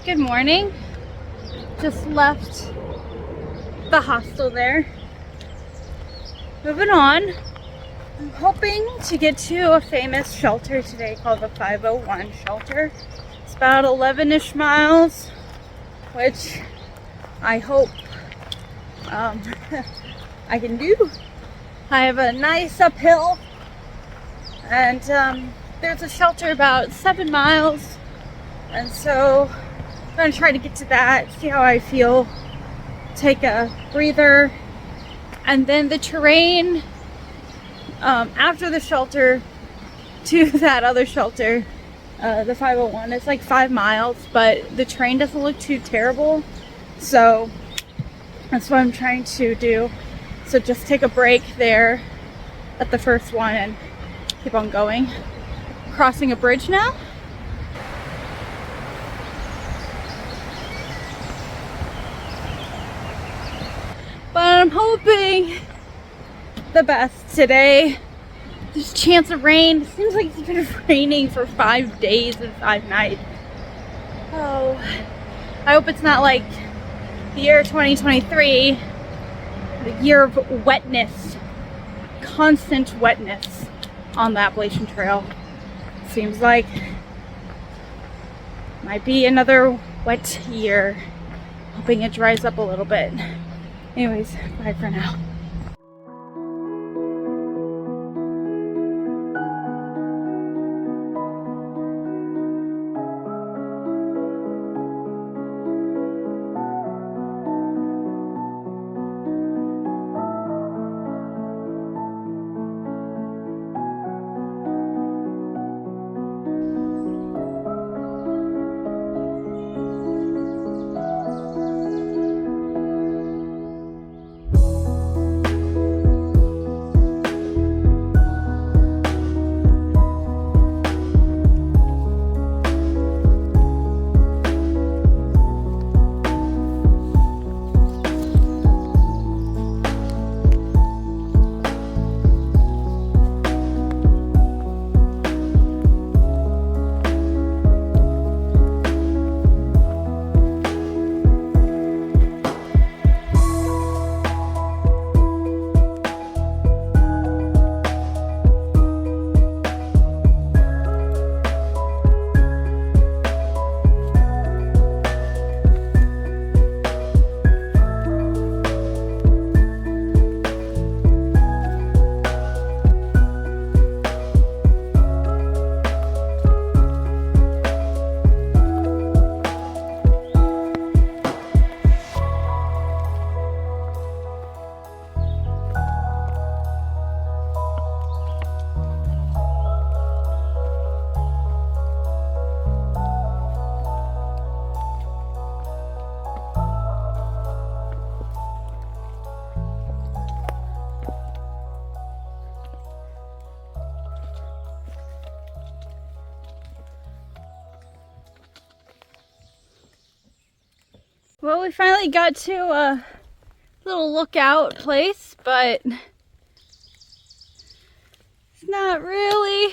Good morning. Just left the hostel there. Moving on. I'm hoping to get to a famous shelter today called the 501 shelter. It's about 11-ish miles, which I hope I can do. I have a nice uphill, and there's a shelter about 7 miles, and so I'm going to try to get to that, see how I feel, take a breather, and then the terrain after the shelter to that other shelter, the 501, it's like 5 miles, but the terrain doesn't look too terrible, so that's what I'm trying to do. So just take a break there at the first one and keep on going. Crossing a bridge now. But I'm hoping the best today. There's a chance of rain. It seems like it's been raining for 5 days and 5 nights. Oh, I hope it's not like the year 2023, the year of wetness, constant wetness on the Appalachian Trail. Seems like might be another wet year. Hoping it dries up a little bit. Anyways, bye for now. Well, we finally got to a little lookout place, but it's not really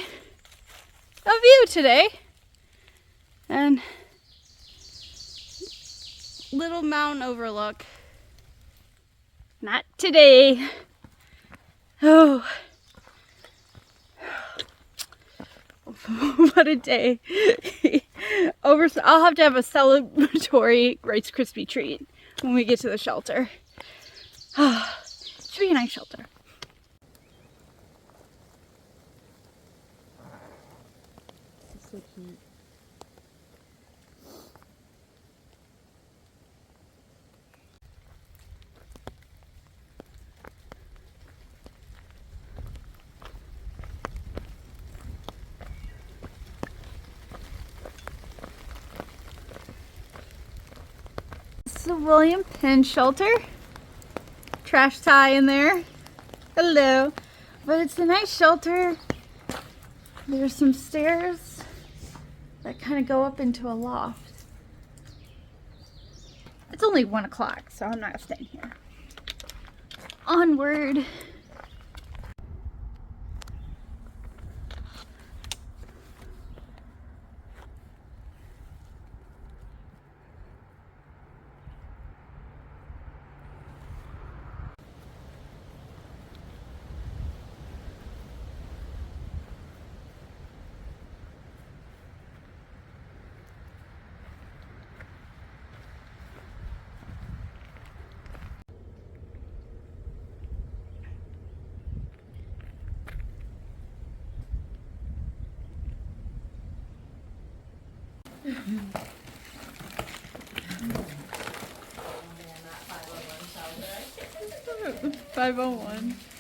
a view today. And little mountain overlook. Not today. Oh. What a day. I'll have to have a celebratory Rice Krispie treat when we get to the shelter. Should be a nice shelter. This is so cute. This is a William Penn shelter. Trash tie in there. Hello. But it's a nice shelter. There's some stairs that kind of go up into a loft. It's only 1 o'clock, so I'm not staying here. Onward. 501.